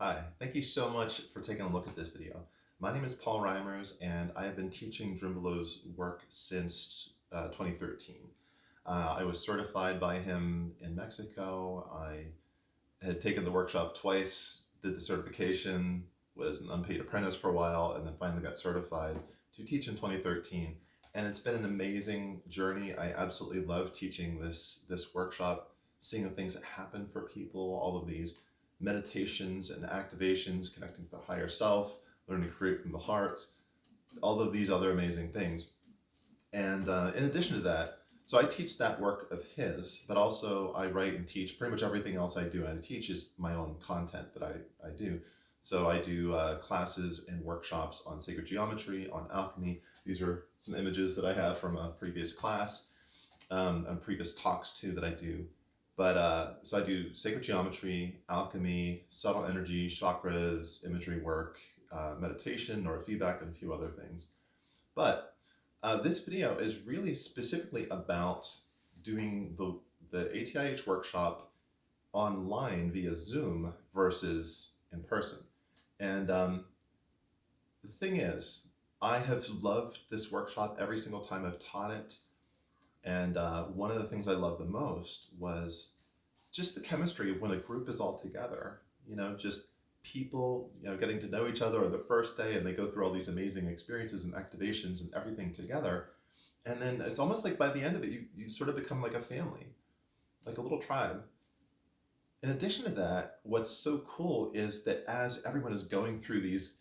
Hi, thank you so much for taking a look at this video. My name is Paul Reimers, and I have been teaching Drimbolo's work since 2013. I was certified by him in Mexico. I had taken the workshop twice, did the certification, was an unpaid apprentice for a while, and then finally got certified to teach in 2013. And it's been an amazing journey. I absolutely love teaching this workshop, seeing the things that happen for people, all of these meditations and activations, connecting to the higher self, learning to create from the heart, all of these other amazing things. And in addition to that, so I teach that work of his, but also I write and teach pretty much everything else I do. And I teach is my own content that I do. So I do classes and workshops on sacred geometry, on alchemy. These are some images that I have from a previous class and previous talks too that I do. But so I do sacred geometry, alchemy, subtle energy, chakras, imagery work, meditation, neurofeedback, and a few other things. But this video is really specifically about doing the ATIH workshop online via Zoom versus in person. And the thing is, I have loved this workshop every single time I've taught it. And one of the things I loved the most was just the chemistry of when a group is all together, just people, getting to know each other on the first day, and they go through all these amazing experiences and activations and everything together. And then it's almost like by the end of it, you sort of become like a family, like a little tribe. In addition to that, what's so cool is that as everyone is going through these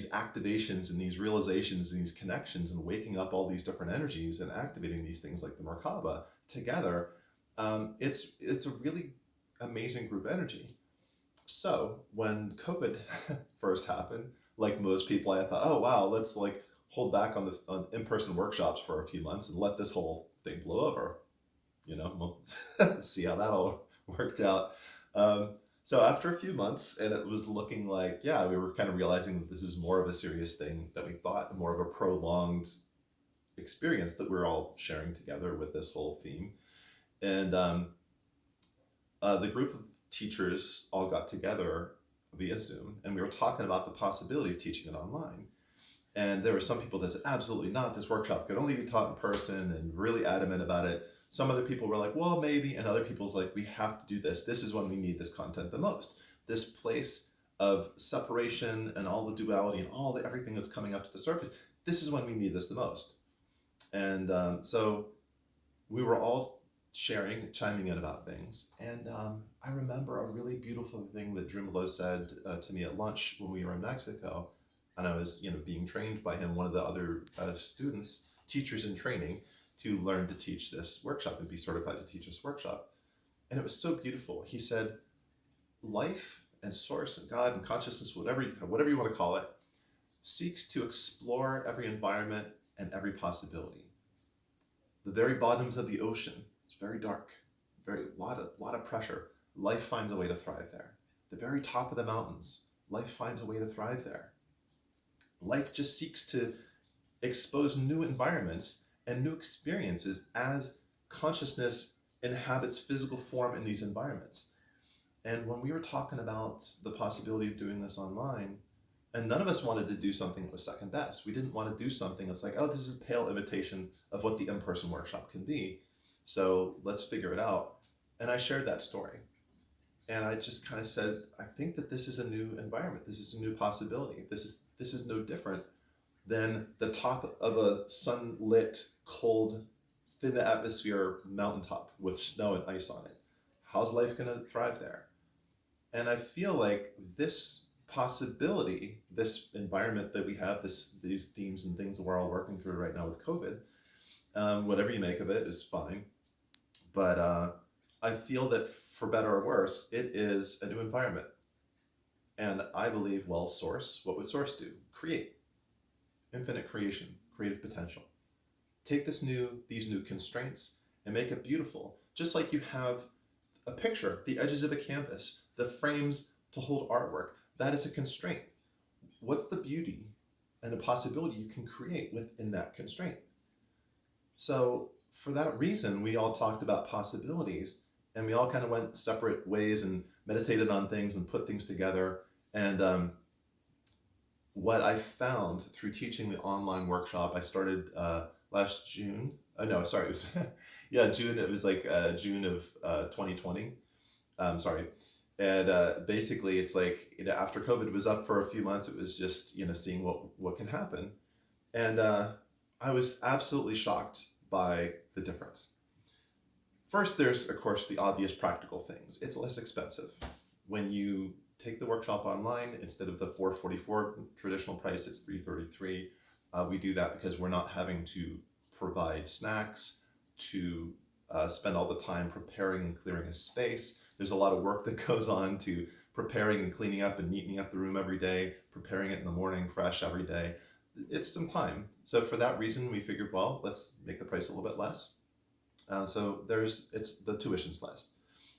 activations and these realizations and these connections and waking up all these different energies and activating these things like the Merkaba together, it's a really amazing group energy. So when COVID first happened, like most people, I thought, oh wow, let's like hold back on in-person workshops for a few months and let this whole thing blow over. We'll see how that all worked out. Um, so after a few months, and it was looking like, yeah, we were kind of realizing that this was more of a serious thing than we thought, more of a prolonged experience that we're all sharing together with this whole theme. And the group of teachers all got together via Zoom, and we were talking about the possibility of teaching it online. And there were some people that said, absolutely not, this workshop could only be taught in person, and really adamant about it. Some other people were like, well, maybe, and other people's like, we have to do this. This is when we need this content the most. This place of separation and all the duality and everything that's coming up to the surface, this is when we need this the most. And so we were all sharing, chiming in about things. And I remember a really beautiful thing that Drimbolo said to me at lunch when we were in Mexico. And I was, being trained by him, one of the other students, teachers in training, to learn to teach this workshop and be certified to teach this workshop. And it was so beautiful. He said, life and source and God and consciousness, whatever you want to call it, seeks to explore every environment and every possibility. The very bottoms of the ocean, it's very dark, lot of pressure. Life finds a way to thrive there. The very top of the mountains, life finds a way to thrive there. Life just seeks to expose new environments and new experiences as consciousness inhabits physical form in these environments. And when we were talking about the possibility of doing this online, and none of us wanted to do something that was second best. We didn't want to do something that's like, oh, this is a pale imitation of what the in-person workshop can be. So let's figure it out. And I shared that story. And I just kind of said, I think that this is a new environment. This is a new possibility. This is no different than the top of a sunlit, cold, thin atmosphere mountaintop with snow and ice on it. How's life going to thrive there? And I feel like this possibility, this environment that we have, these themes and things that we're all working through right now with COVID, whatever you make of it is fine. But I feel that for better or worse, it is a new environment. And I believe, well, Source, what would Source do? Create. Infinite creation, creative potential. Take these new constraints and make it beautiful. Just like you have a picture, the edges of a canvas, the frames to hold artwork. That is a constraint. What's the beauty and the possibility you can create within that constraint? So for that reason, we all talked about possibilities, and we all kind of went separate ways and meditated on things and put things together. And what I found through teaching the online workshop, I started last June. No, sorry, it was yeah, June. It was like June of 2020. Sorry. And basically, it's like, after COVID was up for a few months, it was just, seeing what can happen. And I was absolutely shocked by the difference. First, there's, of course, the obvious practical things. It's less expensive. When you take the workshop online, instead of the $444 traditional price, it's $333. We do that because we're not having to provide snacks, to spend all the time preparing and clearing a space. There's a lot of work that goes on to preparing and cleaning up and neatening up the room every day, preparing it in the morning fresh every day. It's some time. So for that reason, we figured, well, let's make the price a little bit less. So the tuition's less.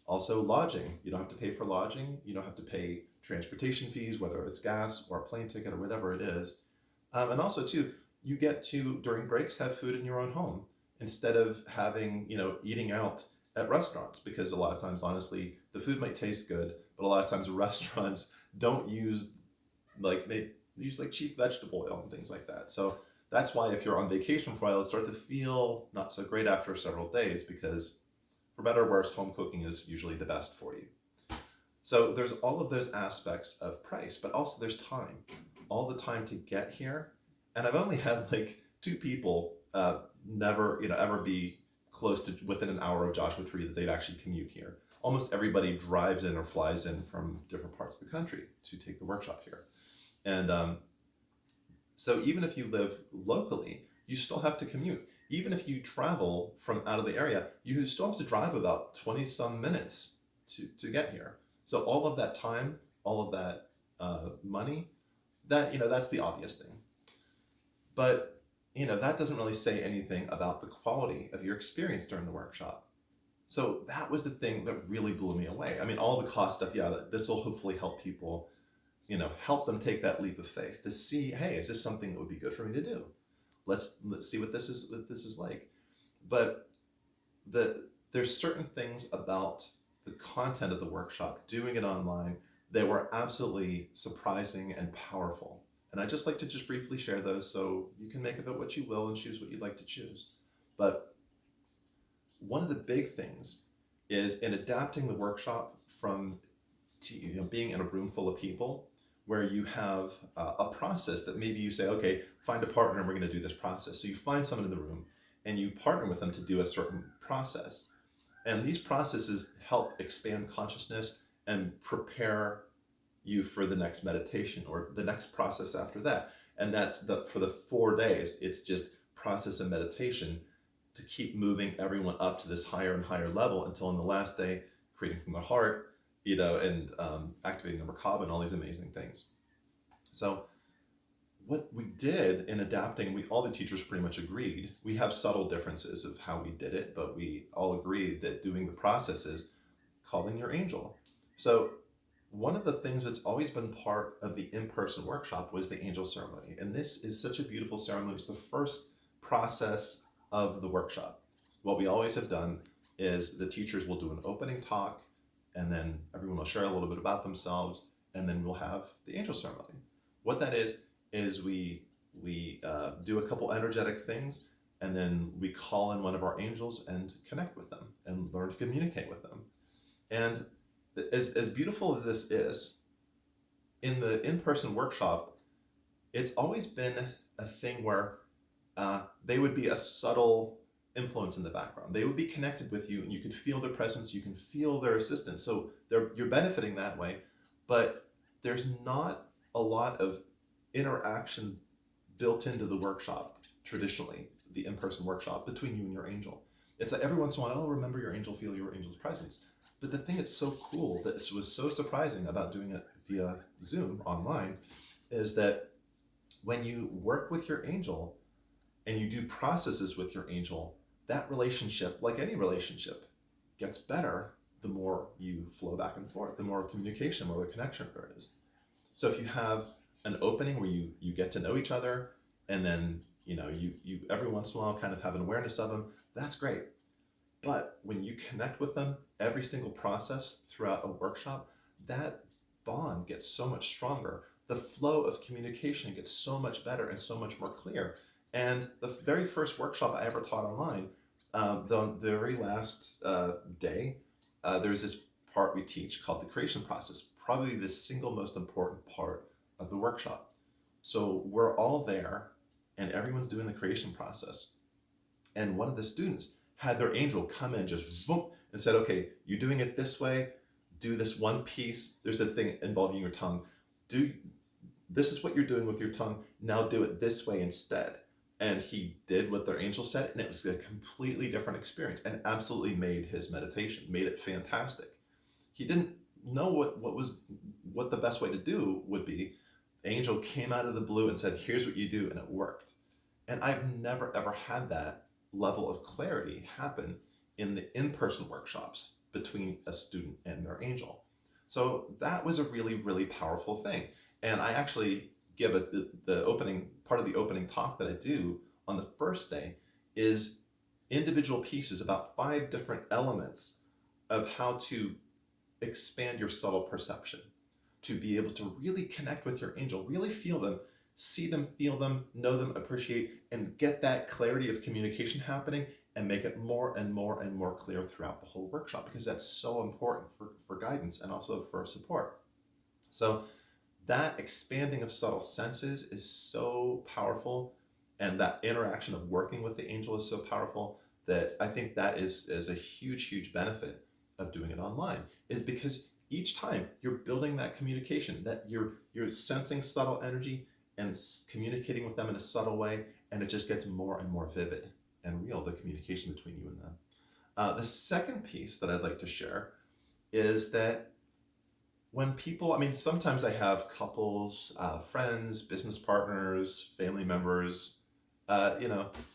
Also, lodging. You don't have to pay for lodging. You don't have to pay transportation fees, whether it's gas or a plane ticket or whatever it is. And also, too, you get to, during breaks, have food in your own home instead of having, eating out at restaurants, because a lot of times, honestly, the food might taste good, but a lot of times restaurants don't use, they use like cheap vegetable oil and things like that. So that's why if you're on vacation for a while, it starts to feel not so great after several days, because for better or worse, home cooking is usually the best for you. So there's all of those aspects of price, but also there's time, all the time to get here. And I've only had like 2 people never, ever be close to within an hour of Joshua Tree that they'd actually commute here. Almost everybody drives in or flies in from different parts of the country to take the workshop here. And so even if you live locally, you still have to commute. Even if you travel from out of the area, you still have to drive about 20 some minutes to get here. So all of that time, all of that money, that's the obvious thing. But, that doesn't really say anything about the quality of your experience during the workshop. So that was the thing that really blew me away. I mean, all the cost stuff, yeah, this will hopefully help people, help them take that leap of faith to see, hey, is this something that would be good for me to do? Let's see what this is like. But there's certain things about the content of the workshop, doing it online, that were absolutely surprising and powerful. And I'd just like to just briefly share those, so you can make of it what you will and choose what you'd like to choose. But one of the big things is in adapting the workshop from being in a room full of people, where you have a process that maybe you say, okay, find a partner and we're going to do this process. So you find someone in the room and you partner with them to do a certain process. And these processes help expand consciousness and prepare you for the next meditation or the next process after that. And that's for the 4 days, it's just process and meditation to keep moving everyone up to this higher and higher level until on the last day, creating from the heart, and activating the Merkaba and all these amazing things. So what we did in adapting, all the teachers pretty much agreed. We have subtle differences of how we did it, but we all agreed that doing the process is calling your angel. So one of the things that's always been part of the in-person workshop was the angel ceremony. And this is such a beautiful ceremony. It's the first process of the workshop. What we always have done is the teachers will do an opening talk, and then everyone will share a little bit about themselves, and then we'll have the angel ceremony. What that is we do a couple energetic things, and then we call in one of our angels and connect with them and learn to communicate with them. And as beautiful as this is, in the in-person workshop, it's always been a thing where they would be a subtle influence in the background. They would be connected with you, and you can feel their presence, you can feel their assistance. So you're benefiting that way, but there's not a lot of interaction built into the workshop traditionally, the in-person workshop, between you and your angel. It's like every once in a while, oh, remember your angel, feel your angel's presence. But the thing that's so cool, that was so surprising about doing it via Zoom online, is that when you work with your angel and you do processes with your angel, that relationship, like any relationship, gets better the more you flow back and forth, the more communication, the more connection there is. So if you have an opening where you get to know each other, and then you every once in a while kind of have an awareness of them, that's great. But when you connect with them, every single process throughout a workshop, that bond gets so much stronger. The flow of communication gets so much better and so much more clear. And the very first workshop I ever taught online, the very last day, there's this part we teach called the creation process, probably the single most important part of the workshop. So we're all there and everyone's doing the creation process. And one of the students had their angel come in just vroom, and said, okay, you're doing it this way, do this one piece. There's a thing involving your tongue. Do This is what you're doing with your tongue. Now do it this way instead. And he did what their angel said, and it was a completely different experience and absolutely made his meditation, made it fantastic. He didn't know what the best way to do would be. Angel came out of the blue and said, here's what you do, and it worked. And I've never ever had that level of clarity happen in the in-person workshops between a student and their angel. So that was a really, really powerful thing. And I actually give it the opening part of the opening talk that I do on the first day is individual pieces about 5 different elements of how to expand your subtle perception, to be able to really connect with your angel, really feel them, see them, feel them, know them, appreciate, and get that clarity of communication happening and make it more and more and more clear throughout the whole workshop, because that's so important for guidance and also for support. So that expanding of subtle senses is so powerful, and that interaction of working with the angel is so powerful that I think that is a huge, huge benefit of doing it online, is because each time you're building that communication, that you're sensing subtle energy and communicating with them in a subtle way, and it just gets more and more vivid and real, the communication between you and them. The second piece that I'd like to share is that when people, I mean, sometimes I have couples, friends, business partners, family members,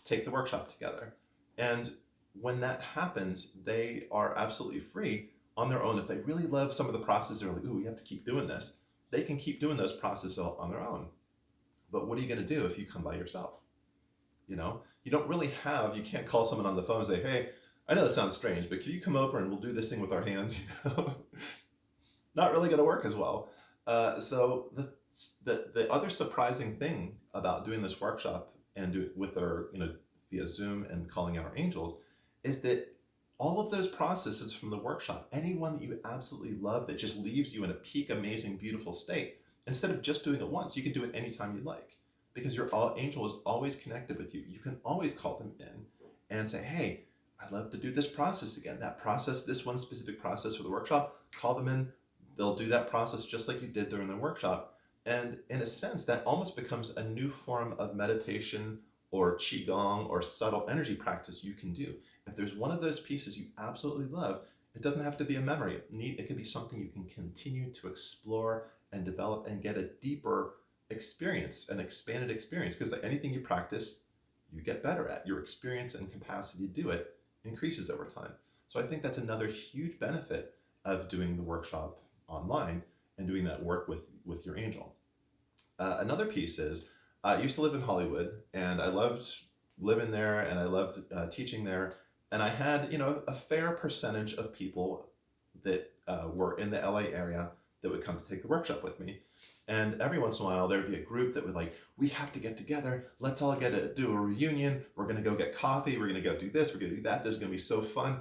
take the workshop together. And when that happens, they are absolutely free on their own. If they really love some of the processes, they're like, ooh, we have to keep doing this. They can keep doing those processes on their own. But what are you going to do if you come by yourself? You don't really you can't call someone on the phone and say, hey, I know this sounds strange, but can you come over and we'll do this thing with our hands? Not really going to work as well. So the other surprising thing about doing this workshop and do it with our, via Zoom and calling out our angels, is that all of those processes from the workshop, any one that you absolutely love that just leaves you in a peak, amazing, beautiful state, instead of just doing it once, you can do it anytime you like, because your angel is always connected with you. You can always call them in and say, hey, I'd love to do this process again. That process, this one specific process for the workshop, call them in. They'll do that process just like you did during the workshop. And in a sense, that almost becomes a new form of meditation or qigong or subtle energy practice you can do. If there's one of those pieces you absolutely love, it doesn't have to be a memory. It could be something you can continue to explore and develop and get a deeper experience, an expanded experience, because like anything you practice, you get better at. Your experience and capacity to do it increases over time. So I think that's another huge benefit of doing the workshop online and doing that work with your angel. Another piece is, I used to live in Hollywood, and I loved living there, and I loved teaching there. And I had, a fair percentage of people that were in the LA area that would come to take the workshop with me. And every once in a while, there'd be a group that would like, we have to get together. Let's all do a reunion. We're going to go get coffee. We're going to go do this. We're going to do that. This is going to be so fun.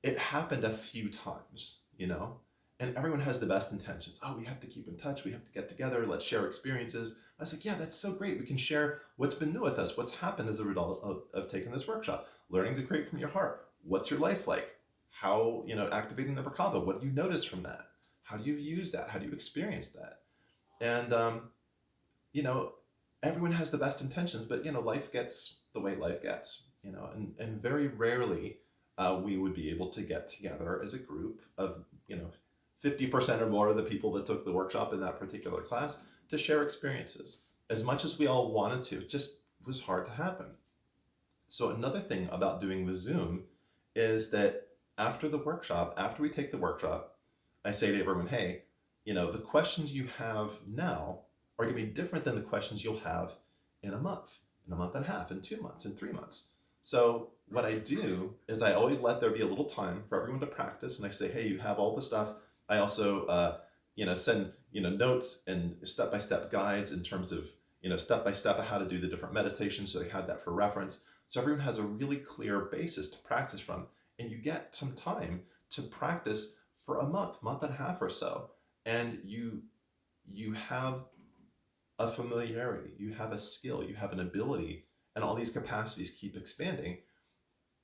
It happened a few times, and everyone has the best intentions. Oh, we have to keep in touch. We have to get together. Let's share experiences. I was like, yeah, that's so great. We can share what's been new with us, what's happened as a result of taking this workshop, learning to create from your heart. What's your life like? How, activating the Merkaba. What do you notice from that? How do you use that? How do you experience that? And, everyone has the best intentions, but, life gets the way life gets, and very rarely we would be able to get together as a group of, 50% or more of the people that took the workshop in that particular class to share experiences. As much as we all wanted to, it just was hard to happen. So another thing about doing the Zoom is that after we take the workshop, I say to everyone, hey, the questions you have now are going to be different than the questions you'll have in a month and a half, in 2 months, in 3 months. So what I do is I always let there be a little time for everyone to practice, and I say, hey, you have all the stuff. I also send, notes and step-by-step guides in terms of, step-by-step of how to do the different meditations. So they have that for reference. So everyone has a really clear basis to practice from. And you get some time to practice for a month and a half or so. And you have a familiarity, you have a skill, you have an ability, and all these capacities keep expanding.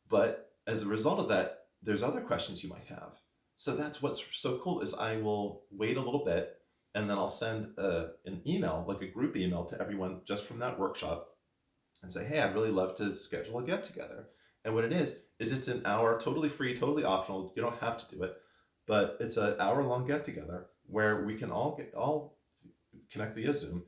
But as a result of that, there's other questions you might have. So that's what's so cool is I will wait a little bit and then I'll send an email, like a group email to everyone just from that workshop and say, hey, I'd really love to schedule a get together. And what it is it's an hour, totally free, totally optional. You don't have to do it, but it's an hour long get together where we can all connect via Zoom.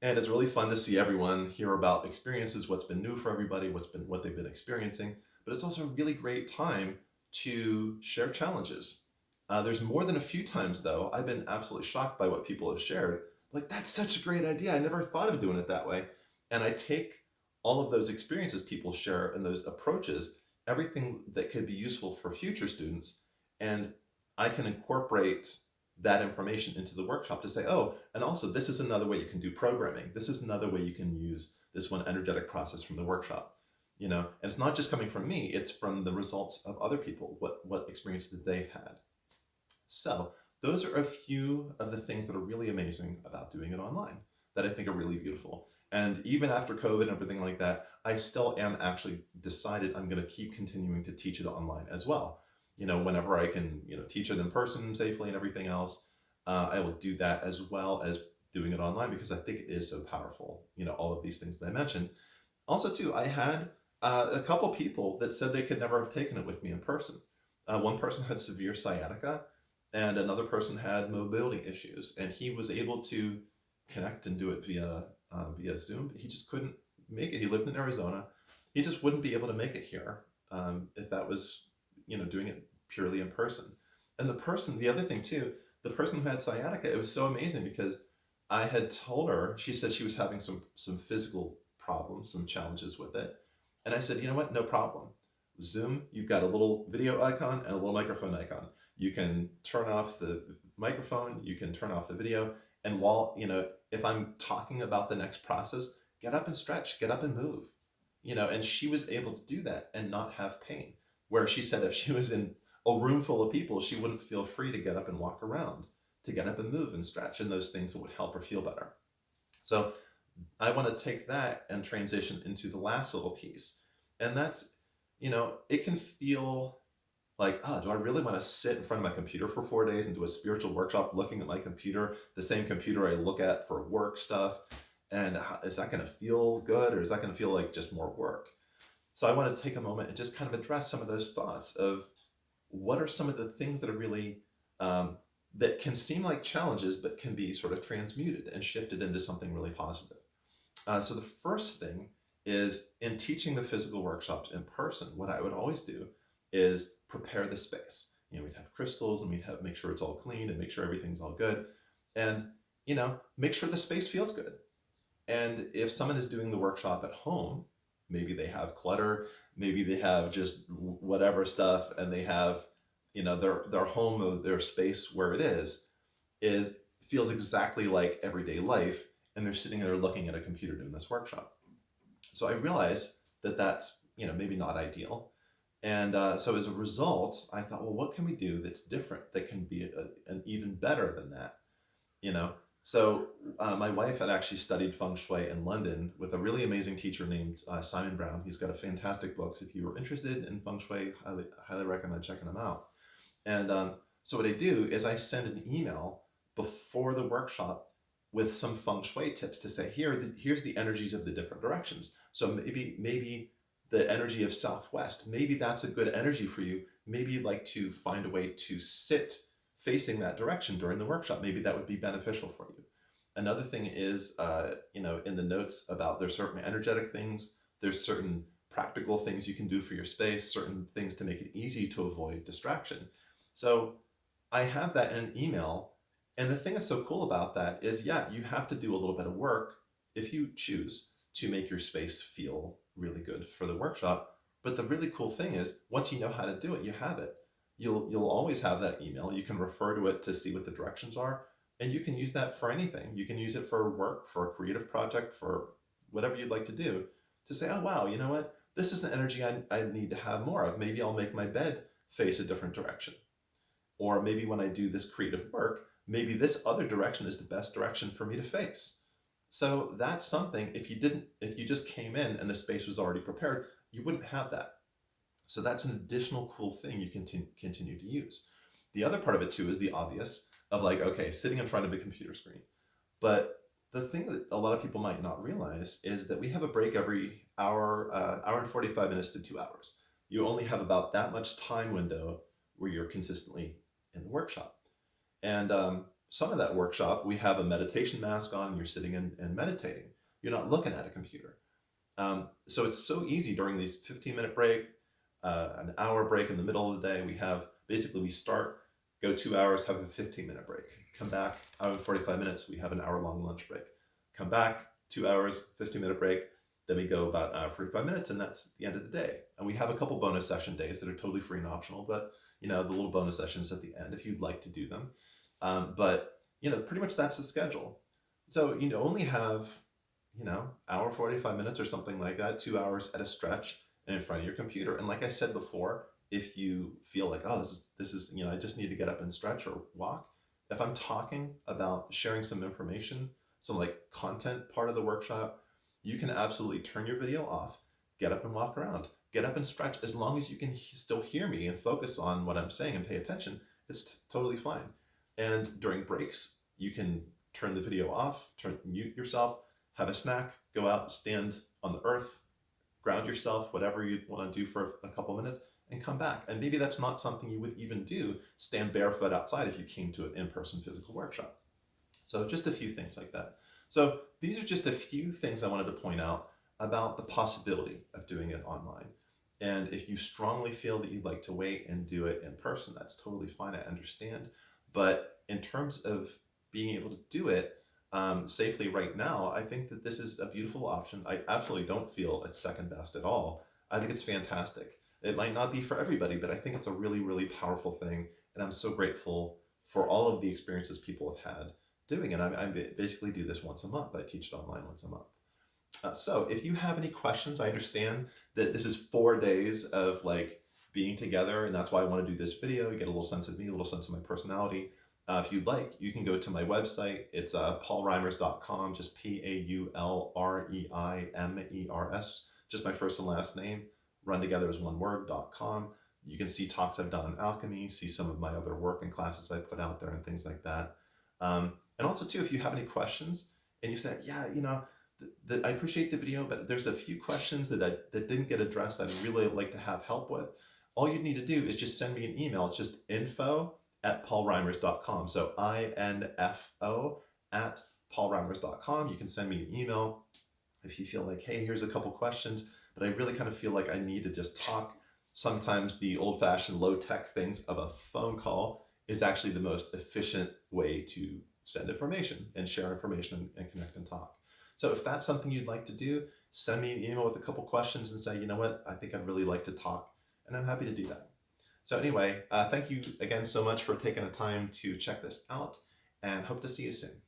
And it's really fun to see everyone hear about experiences, what's been new for everybody, what they've been experiencing. But it's also a really great time to share challenges. There's more than a few times though I've been absolutely shocked by what people have shared. Like, that's such a great idea. I never thought of doing it that way. And I take all of those experiences people share and those approaches, everything that could be useful for future students, and I can incorporate that information into the workshop to say, oh, and also this is another way you can do programming. This is another way you can use this one energetic process from the workshop. And it's not just coming from me, it's from the results of other people, what experiences they've had. So those are a few of the things that are really amazing about doing it online that I think are really beautiful. And even after COVID and everything like that, I still am actually decided I'm going to keep continuing to teach it online as well. Whenever I can, teach it in person safely and everything else, I will do that as well as doing it online because I think it is so powerful. All of these things that I mentioned. Also, too, I had a couple people that said they could never have taken it with me in person. One person had severe sciatica, and another person had mobility issues, and he was able to connect and do it via Zoom. But he just couldn't make it. He lived in Arizona. He just wouldn't be able to make it here if that was, doing it purely in person. And the other thing too, the person who had sciatica, it was so amazing because I had told her, she said she was having some physical problems, some challenges with it. And I said, you know what? No problem. Zoom, you've got a little video icon and a little microphone icon. You can turn off the microphone, you can turn off the video. And while, if I'm talking about the next process, get up and stretch, get up and move, and she was able to do that and not have pain. Where she said if she was in a room full of people, she wouldn't feel free to get up and walk around, to get up and move and stretch and those things that would help her feel better. So I want to take that and transition into the last little piece. And that's, it can feel like, oh, do I really want to sit in front of my computer for 4 days and do a spiritual workshop looking at my computer, the same computer I look at for work stuff? And is that going to feel good, or is that going to feel like just more work? So I want to take a moment and just kind of address some of those thoughts of what are some of the things that are really, that can seem like challenges, but can be sort of transmuted and shifted into something really positive. So the first thing is, in teaching the physical workshops in person, what I would always do is prepare the space. We'd have crystals and make sure it's all clean and make sure everything's all good. And, make sure the space feels good. And if someone is doing the workshop at home, maybe they have clutter, maybe they have just whatever stuff, and they have, their home or their space where it is feels exactly like everyday life, and they're sitting there looking at a computer doing this workshop. So I realized that that's, maybe not ideal. And so as a result, I thought, well, what can we do that's different, that can be an even better than that? So my wife had actually studied feng shui in London with a really amazing teacher named Simon Brown. He's got a fantastic books. If you were interested in feng shui, highly recommend checking them out. And so what I do is I send an email before the workshop with some feng shui tips to say, here's the energies of the different directions. So maybe the energy of southwest, maybe that's a good energy for you. Maybe you'd like to find a way to sit facing that direction during the workshop. Maybe that would be beneficial for you. Another thing is, in the notes about, there's certain energetic things, there's certain practical things you can do for your space, certain things to make it easy to avoid distraction. So I have that in an email. And the thing that's so cool about that is, yeah, you have to do a little bit of work if you choose to make your space feel really good for the workshop. But the really cool thing is, once you know how to do it, you have it. you'll always have that email. You can refer to it to see what the directions are, and you can use that for anything. You can use it for work, for a creative project, for whatever you'd like to do, to say, oh wow, you know what? This is the energy I need to have more of. Maybe I'll make my bed face a different direction. Or maybe when I do this creative work, maybe this other direction is the best direction for me to face. So that's something, if you just came in and the space was already prepared, you wouldn't have that. So that's an additional cool thing you can continue to use. The other part of it too is the obvious of like, okay, sitting in front of a computer screen. But the thing that a lot of people might not realize is that we have a break every hour, hour and 45 minutes to 2 hours. You only have about that much time window where you're consistently in the workshop. And some of that workshop, we have a meditation mask on, and you're sitting and meditating. You're not looking at a computer. So it's so easy during these 15-minute break, an hour break in the middle of the day. We start, go 2 hours, have a 15-minute break, come back, hour and 45 minutes, we have an hour-long lunch break. Come back, 2 hours, 15-minute break, then we go about 45 minutes, and that's the end of the day. And we have a couple bonus session days that are totally free and optional, but the little bonus sessions at the end if you'd like to do them. But pretty much that's the schedule. So you only have hour 45 minutes or something like that, 2 hours at a stretch in front of your computer. And like I said before, if you feel like, oh, this is I just need to get up and stretch or walk, if I'm talking about sharing some information, some like content part of the workshop, you can absolutely turn your video off, get up and walk around, get up and stretch. As long as you can still hear me and focus on what I'm saying and pay attention, it's totally fine. And during breaks, you can turn the video off, mute yourself, have a snack, go out, stand on the earth, ground yourself, whatever you want to do for a couple minutes, and come back. And maybe that's not something you would even do, stand barefoot outside if you came to an in-person physical workshop. So just a few things like that. So these are just a few things I wanted to point out about the possibility of doing it online. And if you strongly feel that you'd like to wait and do it in person, that's totally fine, I understand. But in terms of being able to do it safely right now, I think that this is a beautiful option. I absolutely don't feel it's second best at all. I think it's fantastic. It might not be for everybody, but I think it's a really, really powerful thing. And I'm so grateful for all of the experiences people have had doing it. I basically do this once a month. I teach it online once a month. So if you have any questions, I understand that this is 4 days of like being together, and that's why I want to do this video. You get a little sense of me, a little sense of my personality. If you'd like, you can go to my website. It's paulreimers.com, just PaulReimers, just my first and last name, run together as one word.com. You can see talks I've done on alchemy, see some of my other work and classes I put out there and things like that. And also too, if you have any questions and you say, yeah, I appreciate the video, but there's a few questions that didn't get addressed that I'd really like to have help with. All you need to do is just send me an email. It's just info@paulreimers.com. So info@paulreimers.com. You can send me an email if you feel like, hey, here's a couple questions, but I really kind of feel like I need to just talk. Sometimes the old-fashioned low-tech things of a phone call is actually the most efficient way to send information and share information and connect and talk. So if that's something you'd like to do, send me an email with a couple questions and say, you know what, I think I'd really like to talk, and I'm happy to do that. So anyway, thank you again so much for taking the time to check this out, and hope to see you soon.